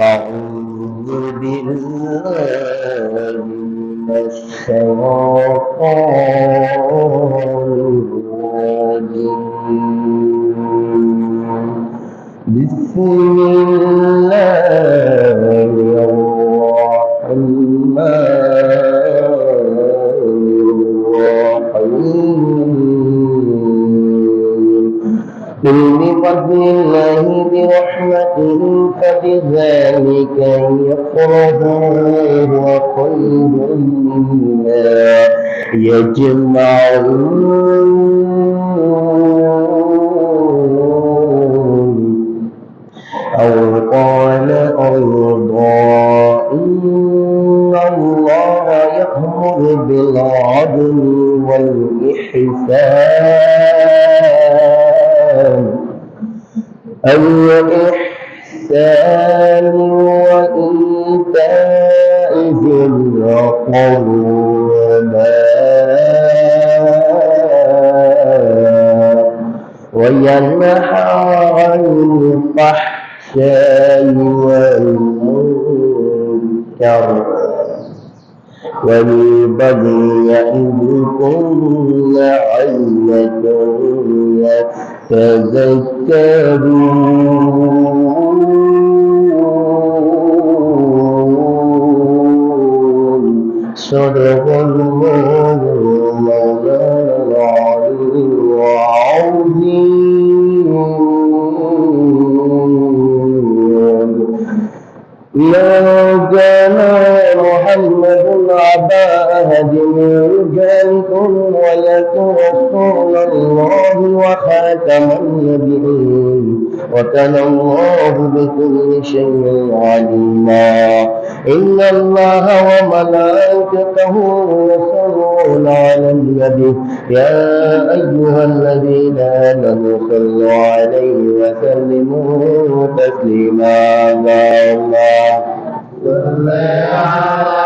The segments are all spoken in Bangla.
أعوذ بالله من الشيطان الرجيم. بسم الله الرحمن الرحيم. قل بفضل الله برحمته فبذلك يفرحوا هو خير مما يجمعون أو قال أيضا إن الله يأمر بالعدل والإحسان وإيتاء ذي القربى وينهى عن الفحشاء والمنكر والبغي يعظكم لعلكم يتذكرون. صدق الله العظيم. ما كان محمد أبا أحد من رجالكم ولكن رسول الله وخاتم النبيين وكان الله بكل شيء عليما. إن الله وملائكته يصلون على النبي يا أيها الذين آمنوا صلوا عليه وسلموا تسليما. اللهم صل على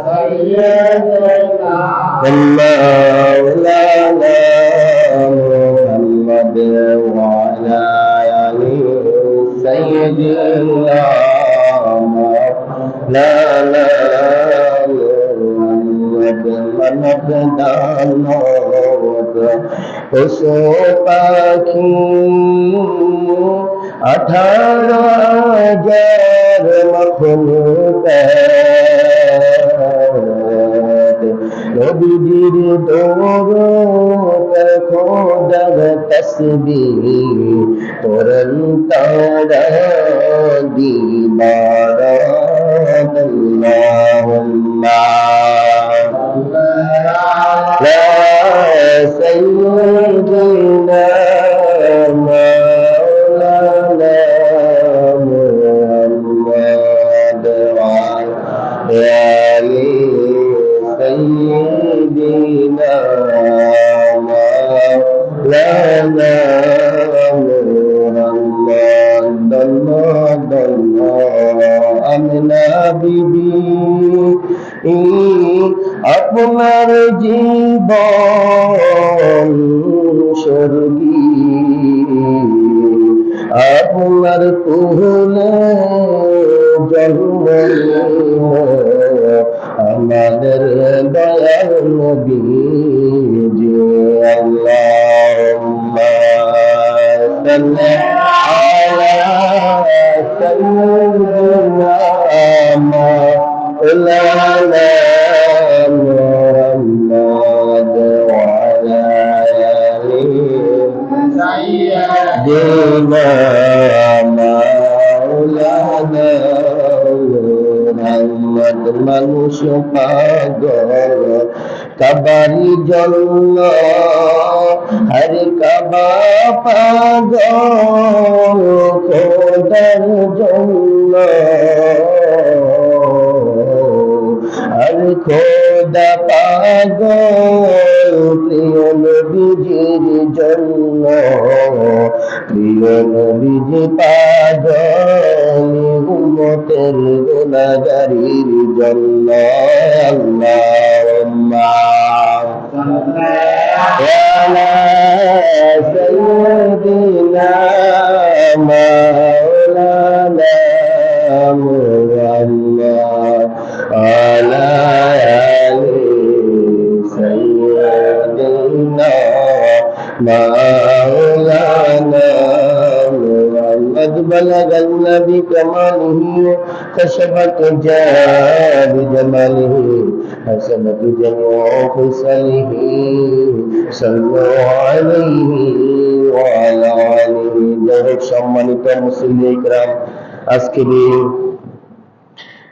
سيدنا مولانا محمد وعلى آل سيدنا مولانا পাখি 18,000 মখলুকাত নবীজির দৌলত খোদার তসবিহ করন তারা দিবারাত আল্লাহুম্মা لا سيدنا مولانا محمد وعلى آل سيدنا مولانا محمد আমিনা বিবি আপনার জীবন স্বর্গী আপনার কুহলে জন্ম আমাদের দয়াল নবী জি আল্লাহুম্মা সাল্লি আলা সাইয়্যিদিনা مولانا محمد وعلى آل سيدنا مولانا محمد মানুষ পাগল কাবারি জন্য হরে কাবা পাগল খোদার জন্য আর খোদা পাগল প্রিয় নবীজির জন্য প্রিয় নবীজি পাগল উম্মতের গুনাহগারির জন্য আল্লাহুম্মা আলা সাইয়্যিদিনা মাওলানা محمد وعلى آل سيدنا مولانا محمد بلغ النبي كماله كشفت جاب جماله حسبت جميع خصاله صلوا عليه وعلى آله যাই সম্মানিত মুসলিম ইকরাম, আজকের এই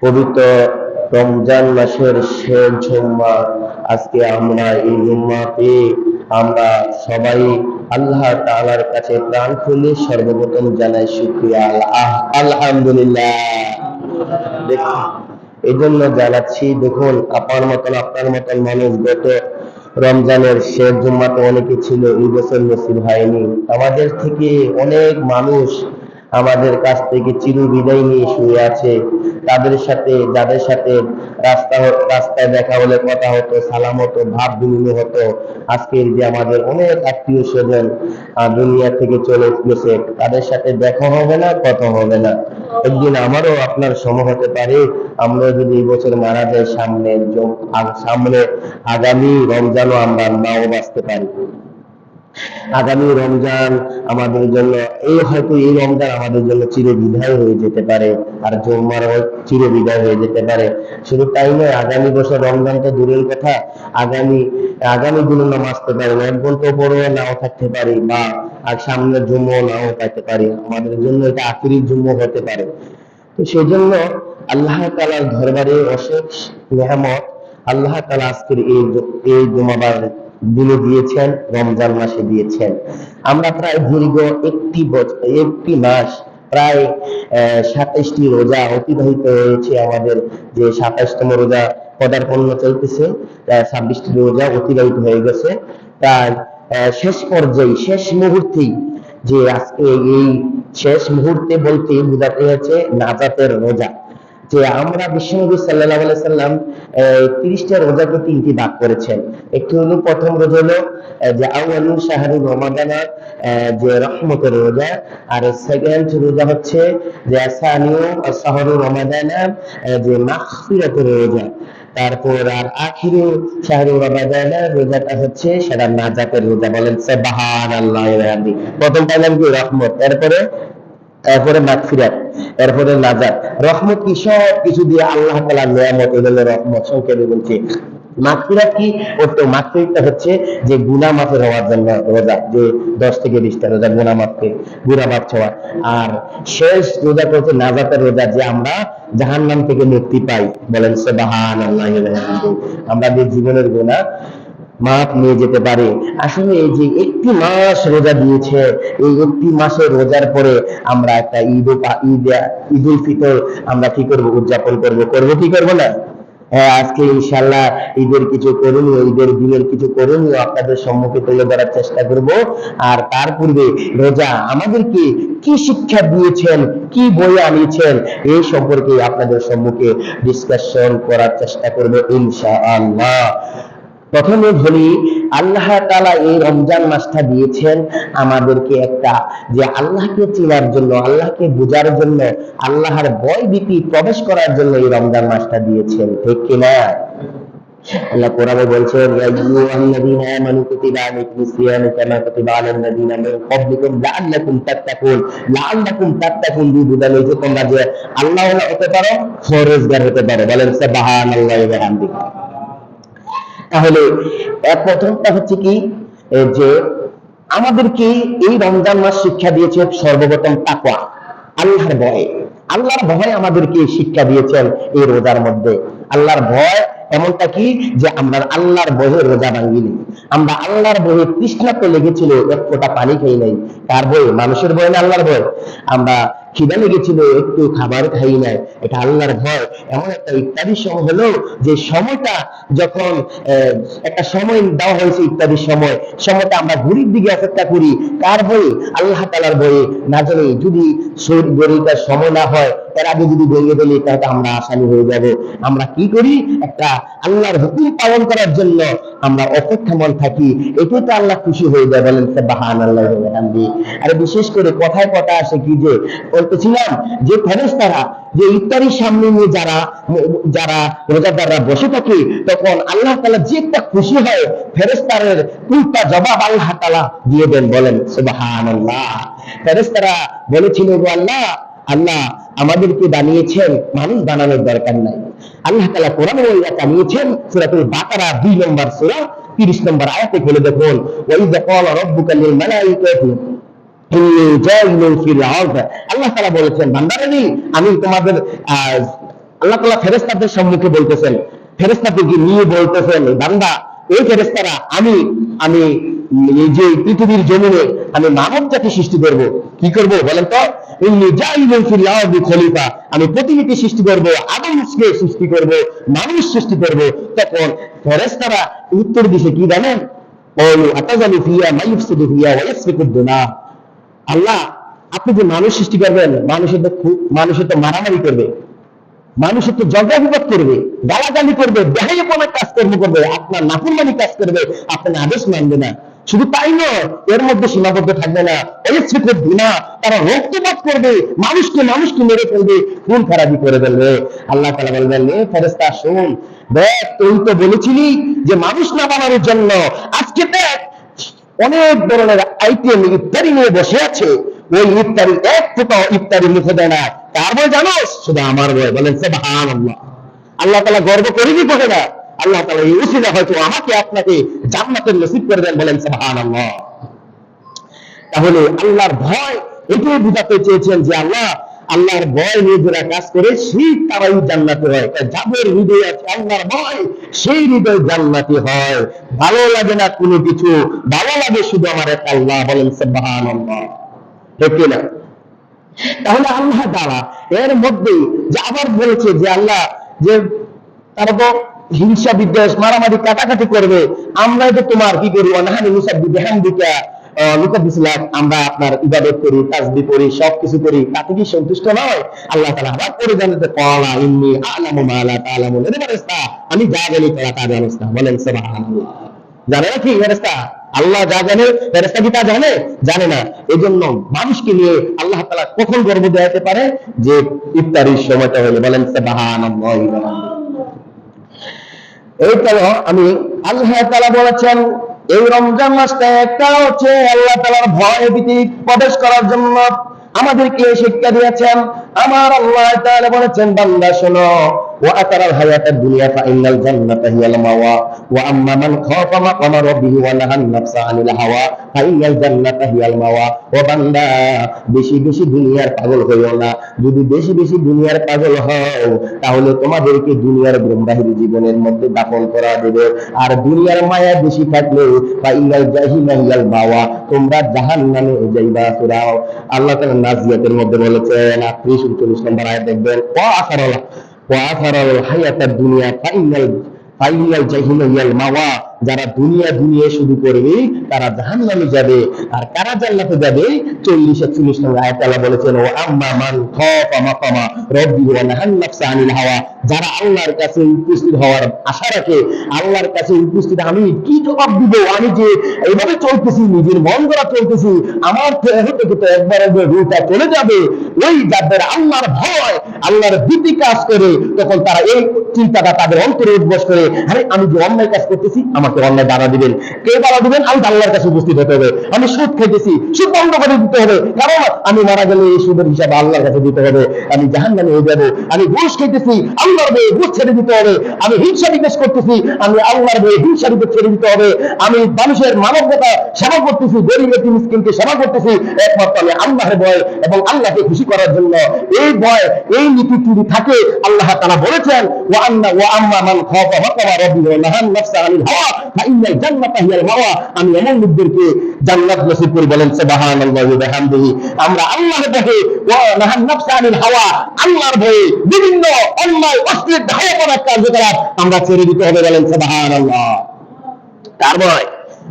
পবিত্র রমজান মাসের শেষ জুম্মা, আজকে আমরা এই জুম্মাতে আমরা সবাই আল্লাহ তাআলার কাছে প্রাণ খুলে সর্বপ্রথম জানাই শুকরিয়া, আলহামদুলিল্লাহ। দেখুন, এই জন্য জানাচ্ছি, দেখুন আপনার মতন মানুষ গত রমজানের শেষ জুম্মাতে অনেকে ছিল, এই বছর নসিব হয়নি। আমাদের থেকে অনেক মানুষ আমাদের কাছ থেকে চির বিদায় নিয়ে শুয়ে আছে। তাদের সাথে, যাদের সাথে রাস্তায় দেখা হলে কথা হতো, সালাম হতো, ভাব বিনিময় হতো, আজকের যে আমাদের অনেক আত্মীয় স্বজন দুনিয়া থেকে চলে গেছে, তাদের সাথে দেখা হবে না, কথা হবে না। একদিন আমারও আপনার সময় হতে পারে, আমরা যদি এই বছর মারা যাই, সামনে আগামী রমজানও আমরা নাও বাঁচতে পারি। আগামী রমজান আমাদের জন্য হয়তো এই রমজান আমাদের জন্য চির বিদায় হয়ে যেতে পারে, আর জুম্মারও চির বিদায় হয়ে যেতে পারে। শুধু তাই নয়, আগামী বছর রমজান তো দূরের কথা, আগামী দিনে নামাজ পড়তে পারি, এক ঘন্টা পরেও নাও থাকতে পারি, বা আর সামনের জুম্মাও নাও থাকতে পারি। আমাদের জন্য এটা আখিরি জুম্মা হতে পারে। তো সেই জন্য আল্লাহ তাআলার দরবারে অশেষ নেয়ামত, আল্লাহ তাআলা আজকের এই জুমাবার দিনে দিয়েছেন, রমজান মাসে দিয়েছেন। আমরা প্রায় দীর্ঘ একটি মাস, প্রায় ২৭টি রোজা অতিবাহিত হয়েছে। আমাদের যে ২৭তম রোজা পদার্পণ চলতেছে, ২৬টি রোজা অতিবাহিত হয়ে গেছে। তার শেষ পর্যায়ে, শেষ মুহূর্তেই, যে আজকে এই শেষ মুহূর্তে বলতে বোঝাতে হচ্ছে নাজাতের রোজা। যে আমরা বিশ্বনবী সাল্লাল্লাহু আলাইহি সাল্লাম 30টা রোজাকে 3টি ভাগ করেছেন। একটি হলো, প্রথম রোজা হলো যে আউয়ালু শাহরু রমাদান, যে রহমতের রোজা। আর সেকেন্ড রোজা হচ্ছে যে সানিউ শাহরু রমাদান, যে মাগফিরাতের রোজা। তারপর আর আখিরু শাহরু রমাদান রোজাটা হচ্ছে সেটা নাজাতের রোজা। বলেন সুবহানাল্লাহ। প্রথমটা নাম কি? রহমত, এরপরে মাগফিরাত, এরপরে নাজাত। রহমত কি? সব কিছু দিয়ে আল্লাহ তাআলার নিয়ামত, এগুলো রহমত। সংক্ষেপে বলছি, মাগফিরাত কি? মাগফিরাতটা হচ্ছে যে গুনাহ মাফের হওয়ার জন্য রোজা, যে 10 থেকে 20টা রোজা গুনাহ মাফ চাওয়া। আর শেষ রোজা হচ্ছে নাজাতের রোজা, যে আমরা জাহান্নাম থেকে মুক্তি পাই। বলেন সুবহানাল্লাহ। আমরা যে জীবনের গুনাহ মাপ নিয়ে যেতে পারে। আসলে এই যে একটি মাস রোজা দিয়েছে, এই একটি মাসের রোজার পরে আমরা একটা ঈদুল ফিতর আমরা কি করবো? উদযাপন করবো কি করবো না? হ্যাঁ, আজকে ইনশাআল্লাহ ঈদের কিছু করণীয়, ঈদের দিনের কিছু করণীয় আপনাদের সম্মুখে তুলে ধরার চেষ্টা করব। আর তার পূর্বে রোজা আমাদেরকে কি শিক্ষা দিয়েছেন, কি বই আনিয়েছেন, এই সম্পর্কে আপনাদের সম্মুখে ডিসকাশন করার চেষ্টা করব ইনশাআল্লাহ। প্রথমে বলি, আল্লাহ তাআলা এই রমজান মাসটা দিয়েছেন আমাদেরকে একটা, যে আল্লাহকে চেনার জন্য, আল্লাহকে বোঝার জন্য, আল্লাহর ভয় ভীতি প্রবেশ করার জন্য এই রমজান মাসটা দিয়েছেন, ঠিক কিনা? আল্লাহ কোরআনে বলছেন, ইয়া আইয়ুহাল্লাযীনা আমানু কুতিবা আলাইকুমুস সিয়ামু কামা কুতিবা আলাল লাযীনা মিন ক্বাবলিকুম লাআল্লাকুম তাত্তাকুন বুঝালো যে তোমরা যে আল্লাহ হতে পারো, ফরজগার হতে পারো। বলেন সুবহানাল্লাহি ওয়া বিহামদিহি। তাহলে প্রথমটা হচ্ছে কি, যে আমাদেরকে এই রমজান মাস শিক্ষা দিয়েছে সর্বপ্রথম তাকওয়া, আল্লাহর ভয়। আল্লাহর ভয় আমাদেরকে শিক্ষা দিয়েছেন এই রোজার মধ্যে। আল্লাহর ভয় এমনটা কি, যে আমরা আল্লাহর ভয়ে রোজা ভাঙিনি। আমরা আল্লাহর ভয়ে তৃষ্ণা তো লেগেছিল, এক ফোঁটা পানি খাই নাই। কার ভয়? মানুষের ভয় না আল্লাহর ভয়? আমরা খিদা লেগেছিল, একটু খাবার খাই নাই, এটা আল্লাহর ভয়। এমন একটা ইত্যাদি সময় হলো, যে সময়টা যখন একটা সময় দেওয়া হয়েছে, ইত্যাদি সময়টা আমরা ঘুরির দিকে অপেক্ষা করি। কার ভয়ে? আল্লাহ তাআলার ভয়ে। না জানি যদি ঘড়িটার সময় না হয়, এর আগে যদি ভেঙে ফেলি, তাহলে আমরা আসামি হয়ে যাব। আমরা কি করি? একটা আল্লাহর হুকুম পালন করার জন্য আমরা অপেক্ষামান থাকি। এতে তো আল্লাহ খুশি হয়ে যায়। বলেন সুবহানাল্লাহি ওয়া বিহামদিহি। আর বিশেষ করে কথায় কথা আসে কি, যে বলতেছিলাম যে ফেরেশতারা যে ইফতারির সামনে নিয়ে যারা যারা রোজাদাররা বসে থাকে, তখন আল্লাহ তাআলা যে একটা খুশি হয়, ফেরেশতাদের উল্টা জবাব আল্লাহ তাআলা দিয়ে দেন। বলেন সুবহানাল্লাহ। ফেরেশতারা বলেছিল, গো আল্লাহ, আল্লাহ আমাদেরকে বানিয়েছেন, মানুষ বানানোর দরকার নাই। আল্লাহ তাআলা কোরআনে জানিয়েছেন, সূরাতুল বাকারা 2 নম্বর সূরা 30 নম্বর আয়াতে বলে দেখুন, ওয়া ইয ক্বালা রাব্বুকা লিল মালাইকাতি ইন্নী জাইলুন ফিল আরদ। আল্লাহ তাআলা বলেছেন, বান্দারা, আমি তোমাদের আল্লাহ তাআলা ফেরেশতাদের সম্মুখে বলতেছেন, ফেরেশতাদেরকে নিয়ে বলতেছেন, বান্দা, এই ফেরেশতারা আমি আমি এই যে পৃথিবীর জমিনে আমি মানব জাতি সৃষ্টি করব। কি করব বলেন তো? ইন্নী জাইলুন ফিল আরদি খলিফা, আমি প্রতিনিধি সৃষ্টি করব, আদমকে সৃষ্টি করব, মানুষ সৃষ্টি করব। তখন ফেরেশতারা উত্তর দিছে কি জানেন? ক্বালু আতাযালু ফিহা মা ইফসিদু ফিহা ওয়া ইয়াসফিকুদ দিমা। আল্লাহ, আপনি যে মানুষ সৃষ্টি করবেন, মানুষের তো মারামারি করবে, মানুষের তো ঝগড়া বিবাদ করবে, গালাগালি করবে, বেহায়াপনা কাজকর্ম করবে, আপনার নাফরমানি কাজ করবে, আপনার আদেশ মানবে না। শুধু তাই নয়, এর মধ্যে সীমাবদ্ধ থাকবে না, তারা রক্তপাত করবে, মানুষকে মেরে ফেলবে, খুন খারাপি করে ফেলবে। আল্লাহ তাআলা বলবেন, ফেরেশতা শোন, দেখ, তুই তো বলেছিলি যে মানুষ না বানানোর জন্য, আজকে দেখ অনেক ধরনের আইটেম ইফতারি নিয়ে বসে আছে, ওই ইফতারি এক ফোঁটা ইফতারি মুখে দেয় না। কার ভয় জানোস? শুধু আমার ভয়। বলেন সুবহানাল্লাহ। আল্লাহ তাআলা গর্ব করেনি করে না, আল্লাহ তাআলা এই উসিলা হয়তো আমাকে আপনাকে জান্নাতের নসিব করে দেন। বলেন সুবহানাল্লাহ। তাহলে আল্লাহর ভয় এটাই বুঝাতে চেয়েছেন যে আল্লাহর ভয় নিয়ে যারা কাজ করে সেই তারাই জান্নাতি হয়। যাদের হৃদয়ে আছে আল্লাহর ভয়, সেই হৃদয় জান্নাতি হয়। ভালো লাগে না কোনো কিছু, ভালো লাগে শুধু আমার এক আল্লাহ। বলেন সুবহানাল্লাহ, ঠিক না? তাহলে আল্লাহ তাআলা এর মধ্যে যে আবার বলেছে যে আল্লাহ যে তারা তো হিংসা বিদ্বেষ মারামারি কাটাকাটি করবে, আমরা তো তোমার কি করি, অনাহানি মুসাব্বিহু বিহামদিকা লুকাবিসলাম, আমরা আপনার ইবাদত করি, তাসবিহ করি, সবকিছু করি, তাতে কি সন্তুষ্ট নয়? আল্লাহ তাআলা আবার পরে জানাতে, ক্বালা ইন্নী আ'লামু মা লা তা'লামুন, ফেরেশতা, আমি যা জানি তোরা তা জানিস না। বলেন সুবহানাল্লাহ। জানে না কি ফেরেশতা? আল্লাহ যা জানে ফেরেশতা কি তা জানে? জানে না। এজন্য মানুষকে নিয়ে আল্লাহ তাআলা কখন গর্ব দেখাতে পারে? যে ইফতারির সময়টা হলো। বলেন সুবহানাল্লাহ। এই তো আমি আল্লাহ তাআলা বলেছেন, এই রমজান মাসটা একটা হচ্ছে আল্লাহ তাআলার ভয় ভীতি প্রবেশ করার জন্য আমাদেরকে শিক্ষা দিয়েছেন। আমার আল্লাহ তাআলা বলেছেন, বান্দা শোনো, ওয়া আতারাল হায়াতাদ দুনিয়া ফাইনাল জান্নাতা হিয়াল মাওয়া ওয়া আম্মা মান খাফা মাকামা রাব্বিহি ওয়া নাহান নাফসা আনিল হাওয়া ফাইনাল জান্নাতা হিয়াল মাওয়া। ও বান্দা, বেশি বেশি দুনিয়ার পাগল হইও না। যদি বেশি বেশি দুনিয়ার পাগল হও, তাহলে তোমাদেরকে দুনিয়ার গ্রন্থাহির জীবনের মধ্যে দাফন করা দেবে। আর দুনিয়ার মায়া বেশি থাকলে ফাইনাল জাহিমা হিয়াল মাওয়া, তোমরা জাহান্নামে যাইবা ফিরাও। আল্লাহ তাআলা নাজিয়াতের মধ্যে বলেছেন, 39 নম্বর আয়াত দেখবেন, ওয়া আথারাল হায়াতাদ দুনিয়া ফাইনাল জাহিমা হিয়াল মাওয়া। যারা দুনিয়া শুরু করবে তারা জাহান্নামে যাবে। আর কারা জান্নাতে যাবে? 40-41 নম্বর আয়াতে আল্লাহ বলেছেন, ও আম্মা মান খাফা মাকামা রাব্বিহি ওয়া নাহান নাফসা আনিল হাওয়া। যারা আল্লাহর কাছে উপস্থিত হওয়ার আশা রাখে, আল্লাহর কাছে উপস্থিত আমি কি জবাব দিব, আমি যে এইভাবে চলতেছি, নিজের মন গড়া চলতেছি, আমার তো একবার রূহটা চলে যাবে। ওই যাদের আল্লাহর ভয়, আল্লাহর ভীতি কাজ করে, তখন তারা এই চিন্তাটা তাদের অন্তরে উদ্বোস করে, আরে আমি যে অন্যায় কাজ করতেছি, আমাকে অন্যায় বাধা দিবেন। কে বাধা দিবেন? আমি আল্লাহর কাছে উপস্থিত হতে হবে। আমি সুদ খেতেছি, সুদ বন্ধ করে দিতে হবে, কারণ আমি মারা গেলে এই সুদের হিসাব আল্লাহর কাছে দিতে হবে। আমি জাহান্নামে হয়ে যাবো। আমি ঘুষ খেতেছি, আল্লাহর ভয়ে ঘুষ ছেড়ে দিতে হবে। আমি হিংসা বিদ্বেষ করতেছি, আমি আল্লাহর ভয়ে হিংসা বিদ্বেষ ছেড়ে দিতে হবে। আমি মানুষের মানবতা সেবা করতেছি, গরিব এতিম মিসকিনকে সেবা করতেছি, একমাত্র আমি আল্লাহর ভয় এবং আল্লাহকে খুশি করার জন্য। এই ভয়, এই নীতি যদি থাকে, আল্লাহ তাআলা বলেছেন, ওয়া আম্মা মান খাফা মাকামা রাব্বিহি ওয়া নাহান নাফসা আনিল হাওয়া ফাইনাল জান্নাতা হিয়াল মাওয়া। আমি এমন লোকদেরকে জান্নাত নসিব করি। বলেন সুবহানাল্লাহি ওয়া বিহামদিহি। আমরা আল্লাহর ভয়ে, ওয়া নাহান নাফসা আনিল হাওয়া, আল্লাহর ভয়ে বিভিন্ন অন্যায় অশ্লীল ধারণা কার্যকলাপ আমরা ছেড়ে দিতে হবে। বলেন সুবহানাল্লাহ। কার ভয়?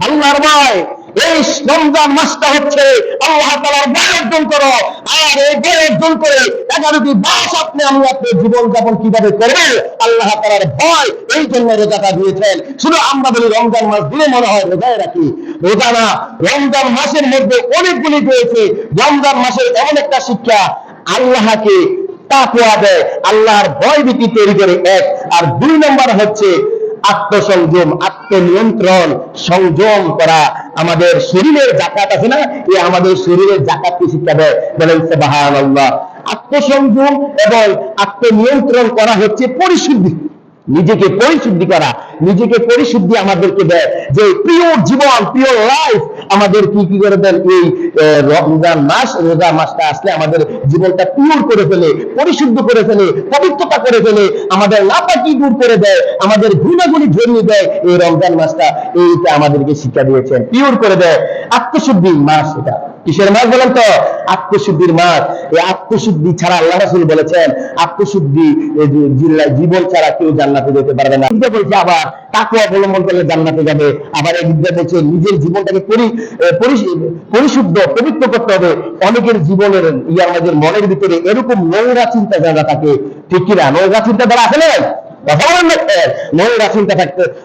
আল্লাহর ভয়। এই রমজান মাসটা হচ্ছে আল্লাহ তাআলার ভয় অর্জন করো। আর এই ভয় অর্জন করে 11টি মাস আমি আপনার জীবন যাপন কিভাবে করবেন, আল্লাহ তাআলার ভয়, এই জন্য রোজাটা দিয়েছেন। শুধু আমরা বলি রমজান মাস দিলে মনে হয় রোজায় রাখি, রোজা না। রমজান মাসের মধ্যে অনেকগুলি রয়েছে। রমজান মাসের এমন একটা শিক্ষা, আল্লাহকে তাকওয়া দেয়, আল্লাহর ভয় ভীতি তৈরি করে, এক। আর 2 নম্বর হচ্ছে আত্মসংযম, আত্মনিয়ন্ত্রণ, সংযম করা। আমাদের শরীরের জাকাত আছে না, এই আমাদের শরীরের জাকাতকে শিক্ষা দেয়, বলেন সুবহানাল্লাহ। আত্মসংযম এবং আত্মনিয়ন্ত্রণ করা হচ্ছে পরিশুদ্ধি, নিজেকে পরিশুদ্ধি করা, নিজেকে পরিশুদ্ধি আমাদেরকে দেয়, যে প্রিয় জীবন, প্রিয় লাইফ আমাদের কি করে দেন, এই রমজান মাস, রোজা মাসটা আসলে আমাদের জীবনটা পিওর করে ফেলে, পরিশুদ্ধ করে ফেলে, পবিত্রতা করে ফেলে, আমাদের নাপাকি দূর করে দেয়, আমাদের গুণাগুলি ঝরিয়ে দেয়। এই রমজান মাসটা এইটা আমাদেরকে শিক্ষা দিয়েছেন, পিওর করে দেয়। আত্মশুদ্ধির মাস এটা। কিসের মাস বলেন তো? আত্মশুদ্ধির মাস। এই আত্মশুদ্ধি ছাড়া আল্লাহ রাসূল বলেছেন, আত্মশুদ্ধি জীবন ছাড়া কেউ জান্নাতে যেতে পারবে না। এটা বলছে আবার তাকওয়া অবলম্বন করলে জান্নাতে যাবে। আবার একদিকে বলছে নিজের জীবনটাকে পরিশুদ্ধ, পবিত্র করতে হবে। অনেকের জীবনের আমাদের মনের ভিতরে এরকম নোংরা চিন্তাধারা থাকে, ঠিক কিনা? নোংরা চিন্তাধারা আছে না? নোংরা চিন্তা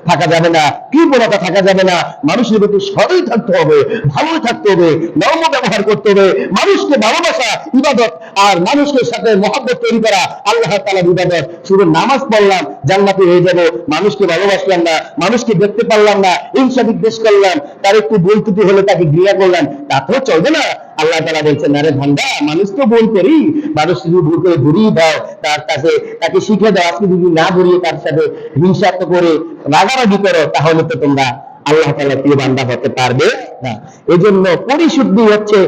থাকা যাবে না, কৃপণতা থাকা যাবে না। মানুষের প্রতি সদয় থাকতে হবে, ভালোই থাকতে হবে, নরম ব্যবহার করতে হবে, মানুষকে ভালোবাসা ইবাদত, আর মানুষের সাথে মহব্বত তৈরি করা আল্লাহ তাআলার ইবাদত। শুধু নামাজ পড়লাম জান্নাতি হয়ে যাব, মানুষকে ভালোবাসলাম না, মানুষকে দেখতে পারলাম না, হিংসা বিদ্বেষ করলাম, তার একটু ভুল ত্রুটি হলে তাকে ঘৃণা করলাম, তা তো চলবে না। আল্লাহ তাআলা বলছেন, আরে ভান্ডা, মানুষ তো ভুল করি, মানুষ যদি ভুল করে ধরিয়ে দাও, তার কাছে তাকে শিখে দাও, আজকে যদি না ধরিয়ে তার সাথে হিংসা করে রাগারাগি করো, তাহলে তো তোমরা আল্লাহ তাআলা প্রিয় বান্দা হতে পারবে না। এই জন্য পরিশুদ্ধি হচ্ছে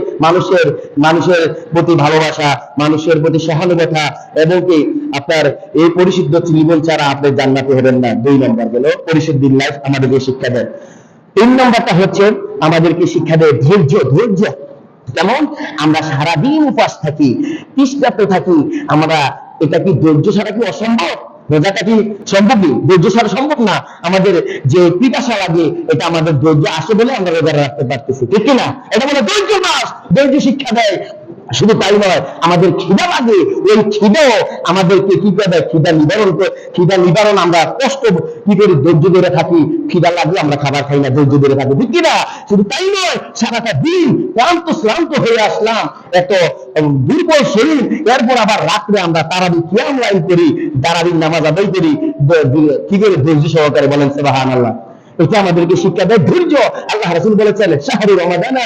মানুষের প্রতি ভালোবাসা, মানুষের প্রতি সহানুভূতি, এবং কি আপনার এই পরিশুদ্ধ জীবন ছাড়া আপনি জান্নাতে হবেন না। 2 নম্বর গেল পরিশুদ্ধির লাইফ আমাদেরকে শিক্ষা দেয়। 3 নম্বরটা হচ্ছে আমাদেরকে শিক্ষা দেয় ধৈর্য। ধৈর্য যেমন আমরা সারাদিন উপবাস থাকি, তৃষ্ণার্ত থাকি, আমরা এটা কি ধৈর্য ছাড়া কি অসম্ভব? রোজাটা কি সম্ভব? ধৈর্য ছাড়া সম্ভব না। আমাদের যে পিপাসা লাগে, এটা আমাদের ধৈর্য আসে বলে আমরা রোজা রাখতে পারতেছি, ঠিক কিনা? এটা বলে ধৈর্য মাস, ধৈর্য শিক্ষা দেয়। শুধু তাই নয়, আমাদের খিদা লাগে, ওই খিদাও আমাদেরকে কি করে দেয়? খিদা নিবারণ আমরা কষ্ট কি করে ধৈর্য ধরে থাকি। খিদা লাগলে আমরা খাবার খাই না, ধৈর্য ধরে থাকি, ঠিক কিনা? শুধু তাই নয়, সারাটা দিন ক্লান্ত হয়ে আসলাম, এত দুর্বল শরীর, এরপর আবার রাত্রে আমরা তারাবি কিয়াম লাইল করি, তারাবির নামাজ আদায় করি, কি করে? ধৈর্য সহকারে, বলেন সুবহানাল্লাহ। এটা আমাদেরকে শিক্ষা দেয় ধৈর্য। আল্লাহ রাসূল বলেছেন, শাহরু রমাদানা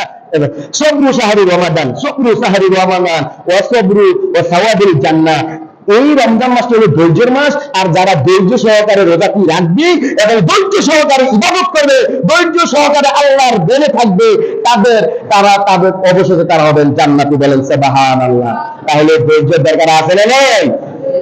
সবরু শাহরু রমাদান, সবরু শাহরু রমাদান ওয়া সবরু ওয়া সাওয়াবুল জান্নাহ। এই রমজান মাসটা হলো ধৈর্যের মাস, আর যারা ধৈর্য সহকারে রোজা কি রাখবে এবং ধৈর্য সহকারে ইবাদত করবে, ধৈর্য সহকারে আল্লাহর দেনে থাকবে, তাদের অবশেষে তারা হবেন জান্নাতি, বলেন সুবহানাল্লাহ। তাহলে ধৈর্যের দরকার আছে না নাই?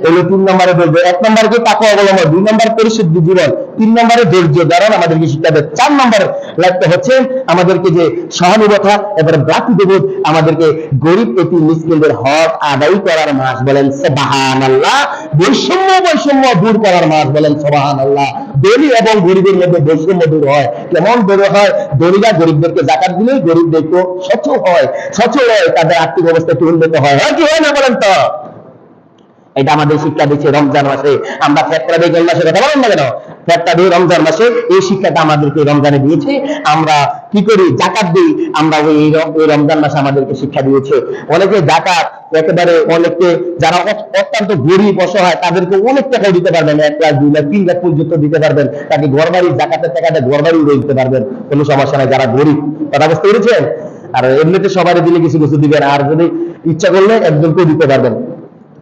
এগুলো 3 নম্বরে ধৈর্য। 1 নম্বরে কি তাকওয়া অবলম্বন, 2 নম্বরে পরিশুদ্ধ জীবন, 3 নম্বরে ধৈর্য ধারণ আমাদেরকে শিক্ষা দেয়। 4 নম্বর লাগতে হচ্ছে আমাদেরকে যে সহানুভূতি এবং ভ্রাতৃত্ববোধ, আমাদেরকে গরিব এতিম মিসকিনদের হক আদায় করার মাস, বলেন সুবহানাল্লাহ। বৈষম্য দূর করার মাস, বলেন সুবহানাল্লাহ। ধনী এবং গরিবের মধ্যে বৈষম্য দূর হয়। কেমন দূর হয়? ধনীরা গরিবদেরকে যাকাত দিলে গরিবদেরকে সচ্ছল হয়, তাদের আর্থিক অবস্থা একটু উন্নত হয়, কি হয় না বলেন তো? এটা আমাদের শিক্ষা দিচ্ছে রমজান মাসে। আমরা ফেতরা দিয়ে মাসে কথা বলেন না কেন? ফেতরা দিয়ে রমজান মাসে এই শিক্ষাটা আমাদেরকে রমজানে দিয়েছে। আমরা কি করি? জাকাত দিই। আমরা ওই রমজান মাসে আমাদেরকে শিক্ষা দিয়েছে। অনেকে জাকাত একেবারে, অনেকে যারা অত্যন্ত গরিব অসহায়, তাদেরকে অনেক টাকা দিতে পারবেন, 1 লাখ 2 লাখ 3 লাখ পর্যন্ত দিতে পারবেন, তাকে ঘরবাড়ির জাকাতের টাকাটা ঘরবাড়িও দিতে পারবেন, কোনো সমস্যা নাই, যারা গরিব। কথা বুঝতে পেরেছেন? আর এমনিতে সবাই দিলে কিছু দিবেন, আর যদি ইচ্ছা করলে একজনকেও দিতে পারবেন।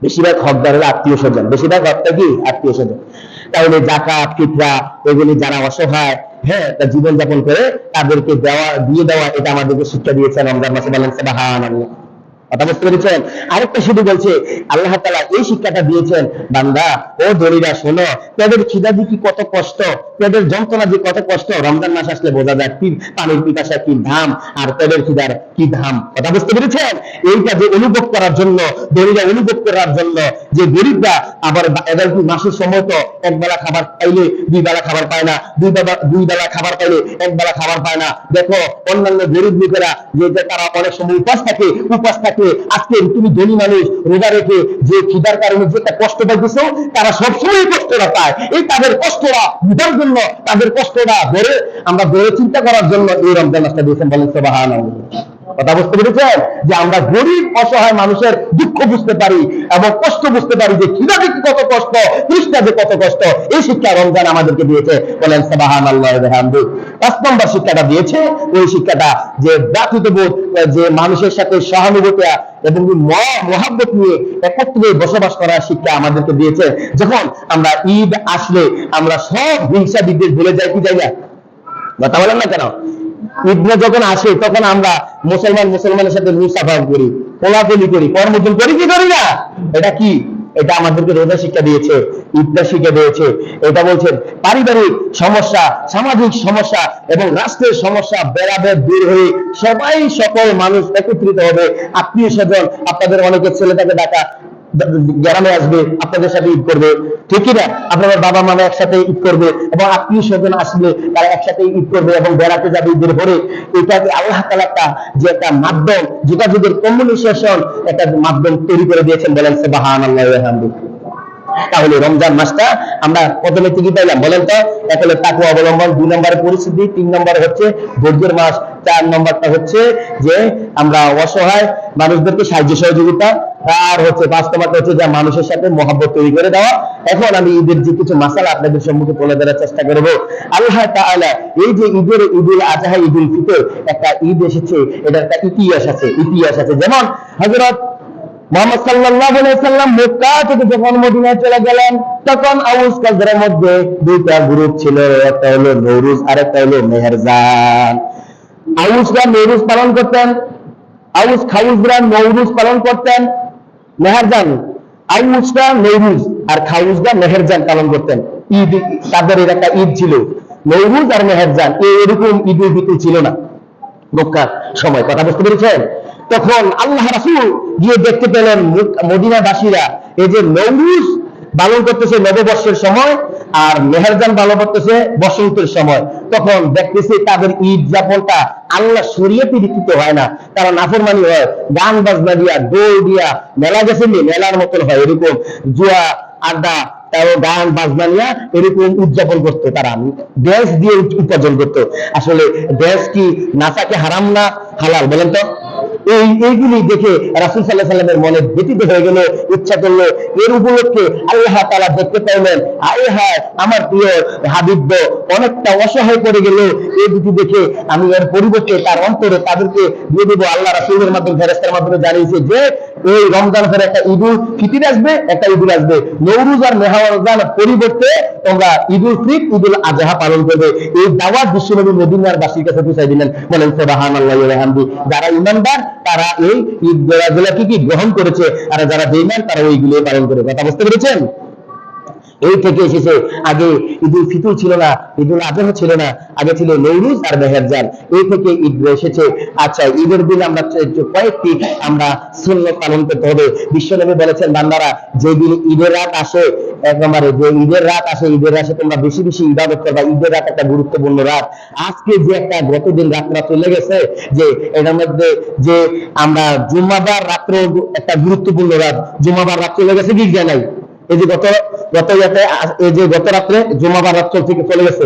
বেশিরভাগ হকদার হলো আত্মীয় স্বজন, বেশিরভাগ হকটা কি? আত্মীয় স্বজন। তাহলে জাকাত, ফিতরা, এগুলি যারা অসহায়, তা জীবনযাপন করে তাদেরকে দিয়ে দেওয়া, এটা আমাদেরকে শিক্ষা দিয়েছেন রমজান মাসে, বলেন সুবহানাল্লাহ। কথা বুঝতে পেরেছেন? আরেকটা শুধু বলছে আল্লাহ তাআলা এই শিক্ষাটা দিয়েছেন, বান্দা ও দরিদ্র শোনো, তাদের খিদা দিয়ে কি কত কষ্ট, তাদের যন্ত্রণা দিয়ে কত কষ্ট, রমজান মাস আসলে বোঝা যায় কি পানির পিপাসা কি দাম, আর তাদের খিদার কি দাম। কথা বুঝতে পেরেছেন? এইটা যে অনুভব করার জন্য, দরিদ্র অনুভব করার জন্য, যে গরিবরা আবার এদের মাসের সময় তো একবেলা খাবার পাইলে 2 বেলা খাবার পায় না, 2 বেলা খাবার পাইলে 1 বেলা খাবার পায় না। দেখো অন্যান্য গরিব লোকেরা যে তারা অনেক সময় উপাস থাকে, আজকে তুমি ধনী মানুষ রোজা রেখে যে খিদার কারণে যে কষ্ট পাইতেছো, তারা সবসময় কষ্টটা পায়। এই তাদের কষ্টটা বুঝার জন্য, তাদের কষ্টটা আমরা ধরে চিন্তা করার জন্য এই রমজান মাসটা দিয়েছেন, বলেন সুবহানাল্লাহ। কথা বুঝতে পেরেছেন? যে আমরা গরিব অসহায় মানুষের দুঃখ বুঝতে পারি এবং কষ্ট বুঝতে পারি, যে কিভাবে কত কষ্ট, তৃষ্ণা যে কত কষ্ট, এই শিক্ষা রমজান আমাদেরকে দিয়েছে। বলেন সুবহানাল্লাহি ওয়া বিহামদিহি। 5 নম্বর শিক্ষাটা দিয়েছে, ওই শিক্ষাটা যে ভ্রাতৃত্ববোধ, যে মানুষের সাথে সহানুভূতি এবং মহব্বত নিয়ে একত্রে বসবাস করার শিক্ষা আমাদেরকে দিয়েছে। যখন আমরা ঈদ আসলে আমরা সব হিংসা বিদ্বেষ ভুলে যাই, কি যাই না? কথা বলেন না কেন? ঈদ যখন আসে তখন আমরা মুসলমানের সাথে মুসাফাহ করি, কোলাকুলি করি, কর্মজন করি, কি করি না? এটা কি? এটা আমাদেরকে রোজা শিক্ষা দিয়েছে, ঈদটা শিক্ষা দিয়েছে। এটা বলছেন পারিবারিক সমস্যা, সামাজিক সমস্যা এবং রাষ্ট্রের সমস্যা বেড়াবে দূর হয়ে সবাই, সকল মানুষ একত্রিত হবে। আত্মীয় স্বজন, আপনাদের অনেকের ছেলেটাকে ডাকা গ্রামে আসবে, আপনাদের সাথে ঈদ করবে, ঠিক না? আপনাদের বাবা মামা একসাথে ঈদ করবে এবং আত্মীয় স্বজন আসলে তারা একসাথে ঈদ করবে এবং বেড়াতে যাবে ঈদের পরে। এটাকে আল্লাহ তাআলা যে একটা মাধ্যম, যোগাযোগের কমিউনিকেশন একটা মাধ্যম তৈরি করে দিয়েছেন। বলেন সুবহানাল্লাহি ওয়া বিহামদিহি। তাহলে রমজান মাসটা আমরা প্রথমে কি পাইলাম বলেন তো? এক হলো তাকওয়া অবলম্বন, 2 নম্বরে পরিস্থিতি, 3 নম্বরে হচ্ছে ধৈর্যের মাস, 4 নম্বরটা হচ্ছে যে আমরা অসহায় মানুষদেরকে সাহায্য সহযোগিতা, আর হচ্ছে 5 নম্বরটা হচ্ছে যে মানুষের সাথে মহব্বত তৈরি করে দেওয়া। এখন আমি ঈদের যে কিছু মাসালা আপনাদের সম্মুখে তুলে ধরার চেষ্টা করব। আল্লাহ তাআলা এই যে ঈদুল আযহা, ঈদুল ফিতর, একটা ঈদ এসেছে, এটা একটা ইতিহাস আছে। যেমন হযরত মুহাম্মদ সাল্লাল্লাহু আলাইহি ওয়াসাল্লাম মক্কা থেকে যখন মদিনায় চলে গেলেন, তখন আউস খাজরাজের মধ্যে দুইটা গ্রুপ ছিল, একটা হলো নওরুজ আর একটা হলো মেহেরজান। আউসরা নওরুজ পালন করতেন, খাউসরা নওরুজ পালন করতেন। মেহেরজান, আউসরা নওরুজ আর খাউসরা মেহেরজান পালন করতেন। ঈদ তাদের একটা ঈদ ছিল, নওরুজ আর মেহেরজান। এরকম ঈদুল ফিতর ছিল না মক্কার সময়। কথা বুঝতে পেরেছেন? তখন আল্লাহ রাসূল গিয়ে দেখতে পেলেন মদিনাবাসীরা এই যে নওরুজ পালন করতেছে নববর্ষের সময়, আর মেহেরজান পালন করতেছে বসন্তের সময়। তখন দেখতেছে তাদের ঈদ যাপনটা আল্লাহ শরীয়তে ভিত্তিক হয় না, তারা নাফরমানি হয়, গান বাজনা দিয়া, দোল দিয়া, মেলা গেছে মেলার মতন হয়, এরকম জুয়া আড্ডা, তারও গান বাজনা নিয়ে এরকম উদযাপন করতো। তারা ড্যান্স দিয়ে উপার্জন করতো। আসলে ড্যান্স কি, নাচাকে হারাম না হালাল বলেন তো? এইগুলি দেখে রাসূল সাল্লাল্লাহু আলাইহি ওয়াসাল্লামের মনে ব্যথিত হয়ে গেল, ইচ্ছা করলো এর উপলক্ষে আল্লাহ তাআলা দেখতে পাইলেন, আয় হায় আমার প্রিয় হাবিব অনেকটা অসহায় পড়ে গেল, এই দুটি দেখে আমি এর পরিবর্তে তার অন্তরে তাদেরকে দিয়ে দেবো। আল্লাহ রাসূলের মাধ্যমে, ফেরেশতার মাধ্যমে জানিয়েছে যে এই রমজান পরে একটা ঈদুল ফিতর আসবে, একটা ঈদুল আসবে, নওরুজ আর মেহেরজান পরিবর্তে তোমরা ঈদুল ফিতর, ঈদুল আযহা পালন করবে। এই দাওয়াত বিশ্বনবী মদিনার বাসীর কাছে পৌঁছে দিলেন। বলেন সুবহানাল্লাহি ওয়া বিহামদিহি। যারা ঈমানদার তারা এই ঈদ গুলোকে কি গ্রহণ করেছে, আর যারা বেঈমান তারা ওইগুলো পালন করে। কথা বুঝতে পেরেছেন? এই থেকে এসেছে। আগে ঈদুল ফিতর ছিল না, ঈদুল আযহা ছিল না, আগে ছিল নওরুজ আর মেহেরজান। এই থেকে ঈদ এসেছে। আচ্ছা, ঈদের দিন আমরা কয়েকটি আমরা সুন্নাত পালন করতে হবে। বিশ্বনবী বলেছেন, বান্দারা যেদিন ঈদের রাত আসে, একেবারে যে ঈদের রাত আসে, ঈদের রাতে তোমরা বেশি বেশি ইবাদত করবা। ঈদের রাত একটা গুরুত্বপূর্ণ রাত। আজকে যে একটা গতদিন রাতটা চলে গেছে, যে এটার মধ্যে যে আমরা জুম্মাবার রাত্র একটা গুরুত্বপূর্ণ রাত, জুম্মাবার রাত চলে গেছে কি জানাই? এই যে গত রাত্রে জুমাবার রাত চলে গেছে।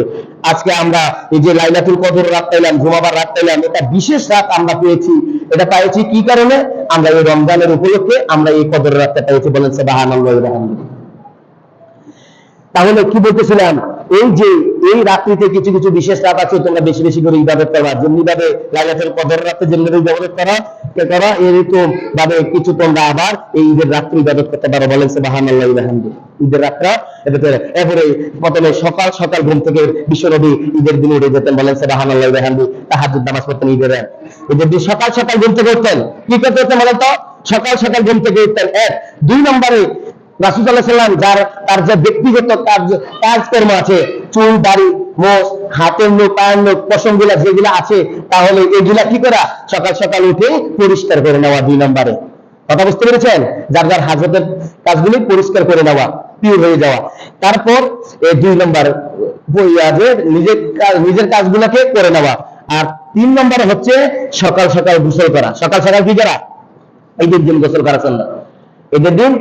আজকে আমরা এই যে লাইলাতুল কদর রাত পাইলাম, জুমাবার রাত পাইলাম, এটা বিশেষ রাত আমরা পেয়েছি। এটা পাইছি কি কারণে? আমরা এই রমজানের উপলক্ষে আমরা এই কদর রাতটা পেয়েছি। বলেন সুবহানাল্লাহি ওয়া বিহামদিহি। তাহলে কি বলতেছিলাম, এই যে এই রাত্রিতে কিছু কিছু বিশেষ রাত আছে, তোমরা বেশি বেশি করে ইবাদত করবা। যেমনি ভাবে লাইলাতুল কদর রাতে যেমনি ইবাদত করা, এরকম ভাবে কিছু তোমরা আবার এই ঈদের রাত্রে ইবাদত করতে পারো। বলেন সুবহানাল্লাহি ওয়া বিহামদিহি। ঈদের রাতটা এরপরে প্রথমে সকাল সকাল ঘুম থেকে বিশ্বনবী ঈদের দিনে উঠে যেতেন। বলেন সুবহানাল্লাহি ওয়া বিহামদিহি। তাহাজ্জুদ নামাজ পড়তেন ঈদের দিন, সকাল সকাল ঘুম থেকে উঠতেন। কি করতে হতেন বলেন তো? সকাল সকাল ঘুম থেকে উঠতেন। 2 নম্বরে রাসূল সাল্লাল্লাহু আলাইহি ওয়াসাল্লাম তার যে ব্যক্তিগত কাজকর্ম আছে, চুল দাড়ি মোছ, হাতের নখ পায়ের নখ পশমগুলা যেগুলা আছে, তাহলে এগুলা কি করা? সকাল সকাল উঠে পরিষ্কার করে নেওয়া। 2 নম্বরে। কথা বুঝতে পেরেছেন? যার যার হাজতের কাজগুলি পরিষ্কার করে নেওয়া, পিওর হয়ে যাওয়া। তারপর এই 2 নম্বর নিজের কাজগুলোকে করে নেওয়া। আর 3 নম্বরে হচ্ছে সকাল সকাল গোসল করা। সকাল সকাল কি করা? ঈদের দিন গোসল করা সুন্নাত। ঈদের দিন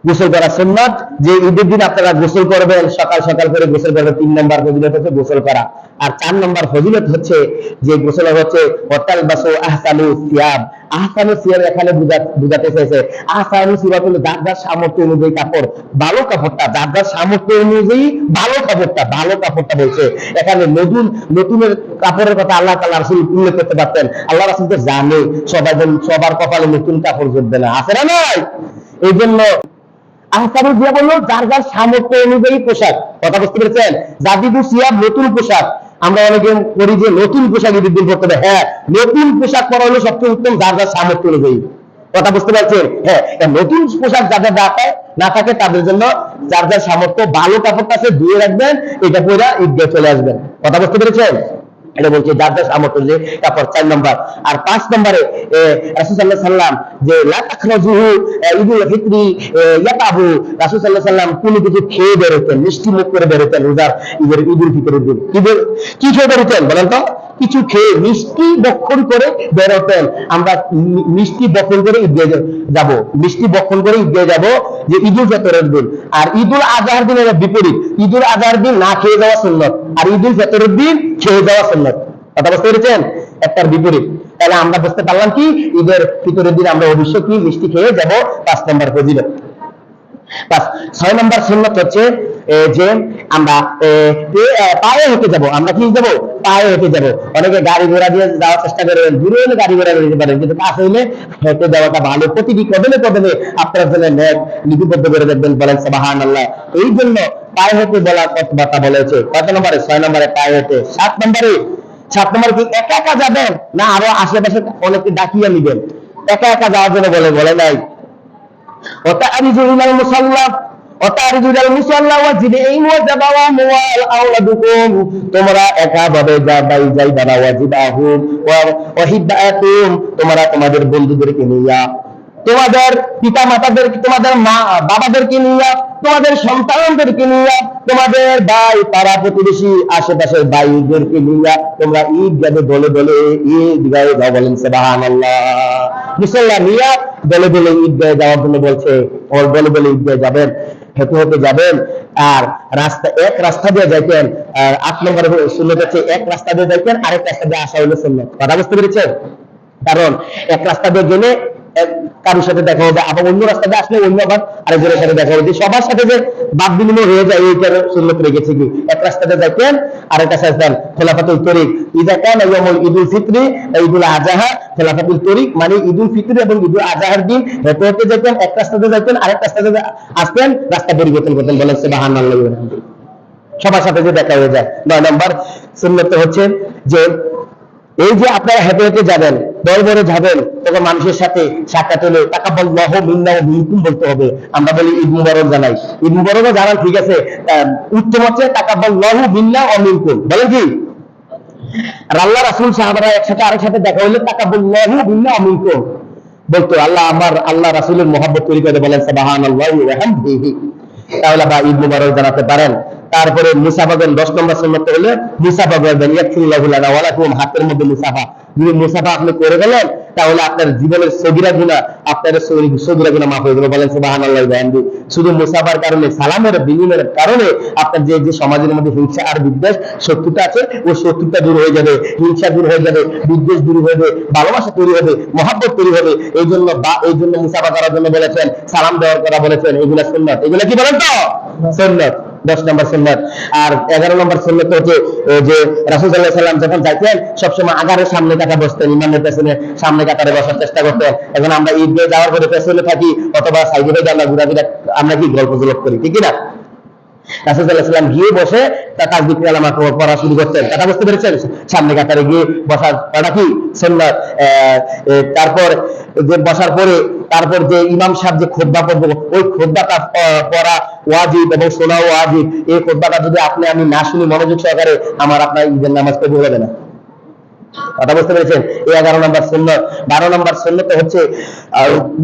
গোসল করা সুন্নাত, যে ঈদের দিন আপনারা গোসল করবেন, সকাল সকাল করে গোসল করবেন। 3 নম্বর ফজিলত হচ্ছে গোসল করা। আর 4 নম্বর ফজিলত হচ্ছে যে গোসল হচ্ছে ওয়াতালবাসু আহসানু সিয়াব। আহসানু সিয়াব এখানে বুঝাতে চাইছে আহসানু সিয়াব হলো যার যার সামর্থ্য অনুযায়ী কাপড়, ভালো কাপড়টা, যার যার সামর্থ্য অনুযায়ী ভালো কাপড়টা বলছে। এখানে নতুনের কাপড়ের কথা আল্লাহ তাআলা রাসূল উল্লেখ করতে পারতেন। আল্লাহ রাসূল তো জানে সবার কপালে নতুন কাপড় জুটবে না, আছে না নাই? এই জন্য আহসানুল সিয়াব বললো যার যার সামর্থ্য অনুযায়ী পোশাক। কথা বুঝতে পেরেছেন? জাদিদু সিয়াব নতুন পোশাক। আমরা অনেকে করি যে নতুন পোশাক ঈদের দিন পরতে হবে। হ্যাঁ, নতুন পোশাক পরা হলো সবচেয়ে উত্তম যার যার সামর্থ্য অনুযায়ী। কথা বুঝতে পারছেন? হ্যাঁ, নতুন পোশাক যাদের না থাকে তাদের জন্য যার যার সামর্থ্য ভালো কাপড়টা আছে ধুয়ে রাখবেন, এটা পরে ঈদগাহে চলে আসবেন। কথা বুঝতে পেরেছেন? এটা বলছে যার যার সামর্থ্য যে কাপড়। 4 নম্বর। আর 5 নম্বরে রাসূল সাল্লাল্লাহু আলাইহি সাল্লাম যে লা তাখরাজুহু ঈদুল ফিতরি ইয়াতাবু, রাসূল সাল্লাল্লাহু আলাইহি সাল্লাম কোনো কিছু খেয়ে বের হতেন, মিষ্টি মুখ করে বের হতেন ঈদুল ফিতরের দিন। কি খেয়ে বের হতেন বলেন তো? কিছু খেয়ে মিষ্টি বক্ষণ করে বের হতেন। আমরা মিষ্টি বক্ষণ করে ঈদগাহে যাব, মিষ্টি বক্ষণ করে ঈদগাহে যাব যে ঈদুল ফিতরের দিন। আর ঈদুল আজহার দিনের বিপরীত, ঈদুল আজহার দিন না খেয়ে যাওয়া সুন্নাত, আর ঈদুল ফিতরের দিন খেয়ে যাওয়া সুন্নাত। কথা বুঝতে পেরেছেন? একটার বিপরীত। তাহলে আমরা বুঝতে পারলাম কি ঈদের ফিতরের দিন আমরা অবশ্যই কি মিষ্টি খেয়ে যাব। 5 নম্বর ফজিলত। 6 নম্বর সুন্নাত হচ্ছে যে আমরা পায়ে হেঁটে যাব। আমরা কি যাব? পায়ে হেঁটে যাব। অনেকে গাড়ি ঘোড়া দিয়ে যাওয়ার চেষ্টা করে, দূরে হলে গাড়ি ঘোড়া যেতে পারেন, কিন্তু কাছে হলে হেঁটে যাওয়াটা ভালো। প্রতিটি কদমে কদমে আপনার জন্য নেক লিপিবদ্ধ করে দেখবেন। বলেন সুবহানাল্লাহ। এই জন্য পায়ে হেঁটে বলার কথা বলেছে। কত নম্বরে? 6 নম্বরে পায়ে হেঁটে। 7 নম্বরে কি একা একা যাবেন না আরো আশেপাশে অনেকে ডাকিয়ে নিবেন? একা একা যাওয়ার জন্য বলে নাই وتعرجوا إلى المصلى وتعرجوا إلى المصلى وجبئين وجبوا موال أولادكم তোমরা একা ভাবে যাইবা না ওয়াজিবাহুম ওয়াহিদাতুম তোমরা তোমাদের বন্ধুদেরকে নিয়া, তোমাদের পিতা মাতাদেরকে, তোমাদের মা বাবাদেরকে নিয়া, তোমাদের সন্তানদেরকে নিয়া, তোমাদের ভাই পাড়া প্রতিবেশী আশেপাশের ভাইদেরকে নিয়া তোমরা ঈদগাহে দলে দলে ঈদগাহে যাও। বলেন সুবহানাল্লাহ। মুসল্লা নিয়া দলে দলে ঈদগাহে যাওয়ার জন্য বলছে। দলে দলে ঈদগাহে যাবেন, হেঁটে হেঁটে যাবেন। আর এক রাস্তা দিয়ে যাইতেন। আর 8 নম্বরে সুন্নাত হচ্ছে এক রাস্তা দিয়ে যাইতেন, আরেক রাস্তা দিয়ে আসা হলো সুন্নাত। কথা বুঝতে পেরেছেন? কারণ এক রাস্তা দিয়ে গেলে কারোর সাথে দেখা হবে, আবার অন্য রাস্তা দিয়ে আসলে অন্য আবার আরেকজনের সাথে দেখা হবে, সবার সাথে যে বাদ বিনিময় হয়ে যায় এইটার সুন্নাত রেখেছে কি এক রাস্তা দিয়ে যাইতেন, আরেকটা সাইতেন খোলাফাতুল তরিক। ইদা কানা ইয়াউমুল ঈদুল ফিতরি ঈদুল আযহা খোলাফাতুল তরিক, মানে ঈদুল ফিতর এবং ঈদুল আযহার দিন হেঁটে হেঁটে যেতেন, এক রাস্তা দিয়ে যাইতেন, আরেক রাস্তা দিয়ে আসতেন, রাস্তা পরিবর্তন করতেন। বলেন সুবহানাল্লাহ। সবার সাথে যে দেখা হয়ে যায়। 9 নম্বর সুন্নাত হচ্ছে যে এই যে আপনারা হেঁটে হেঁটে যাবেন, দরবারে যাবেন, তখন মানুষের সাথে সাক্ষাৎ হলে তাকাব্বালাহু মিন্না ওয়া মিনকুম বলতে হবে। আমরা বলি ঈদ মুবারক জানাই, ঈদ মুবারক জানান, ঠিক আছে, উত্তম হচ্ছে তাকাব্বালাহু মিন্না ওয়া মিনকুম। বলেন কি? আর আল্লাহ রাসূল সাহাবারা একসাথে আরেক সাথে দেখা হলে তাকাব্বালাহু মিন্না ওয়া মিনকুম বলতো। আল্লাহ রাসূলের মহব্বত তৈরি করে। বলেন সুবহানাল্লাহি ওয়া বিহামদিহি। তাহলে বা ঈদ মুবারক জানাতে পারেন। তারপরে মুসাফা করেন। 10 নম্বর সুন্নাত হলো মুসাফা করবেন। ইয়াকফিরুল্লাহু লানা ওয়া লাকুম, হাতের মধ্যে মুসাফা। যদি মুসাফা আপনি করে গেলেন তাহলে আপনার জীবনের সগীরা গুনাহ, আপনার সগীরা গুনাহ মাফ হয়ে যাবে। বলেন সুবহানাল্লাহি ওয়া বিহামদিহি। শুধু মুসাফার কারণে, সালামের বিনিময়ের কারণে আপনার যে সমাজের মধ্যে হিংসা আর বিদ্বেষ শত্রুতা আছে, ওই শত্রুতা দূর হয়ে যাবে, হিংসা দূর হয়ে যাবে, বিদ্বেষ দূর হয়ে যাবে, ভালোবাসা তৈরি হবে, মহব্বত তৈরি হবে। এই জন্য মুসাফা করার জন্য বলেছেন, সালাম দেওয়ার কথা বলেছেন। এগুলা সুন্নাত। এগুলা কি বলেন তো? সুন্নাত। 10 নম্বর সুন্নাত। আর 11 নম্বর সুন্নাত হচ্ছে যে রাসূল সাল্লাল্লাহু আলাইহি ওয়াসাল্লাম যখন যাইতেন সবসময় আগারের সামনে কাতা বসতেন, ইমামের পেছনে সামনে কাতারে বসার চেষ্টা করতেন। এখন আমরা ঈদগাহে যাওয়ার পরে পেছনে থাকি অথবা সাইডে থেকে আমরা ঘোরাফেরা, আমরা কি গল্প গুজব করি, ঠিক না? রাসূল সাল্লাল্লাহু আলাইহি ওয়াসাল্লাম গিয়ে বসে তাসবিহ কালামা পড়া শুরু করতেন। কথা বুঝতে পেরেছেন? সামনে কাতারে গিয়ে বসার পড়া কি সুন্নাত। তারপর যে বসার পরে তারপর যে ইমাম সাহেব যে খুতবা পড়বে, ওই খুতবাটা পড়া ওয়াজিব এবং শোনা ওয়াজিব। এই খুতবাটা যদি আমি না শুনি মনোযোগ সহকারে, আপনার ঈদের নামাজ কবুল হবে না। কথা বুঝতে পেরেছেন? এই 11 নম্বর সুন্নাত। 12 নম্বর সুন্নাত হচ্ছে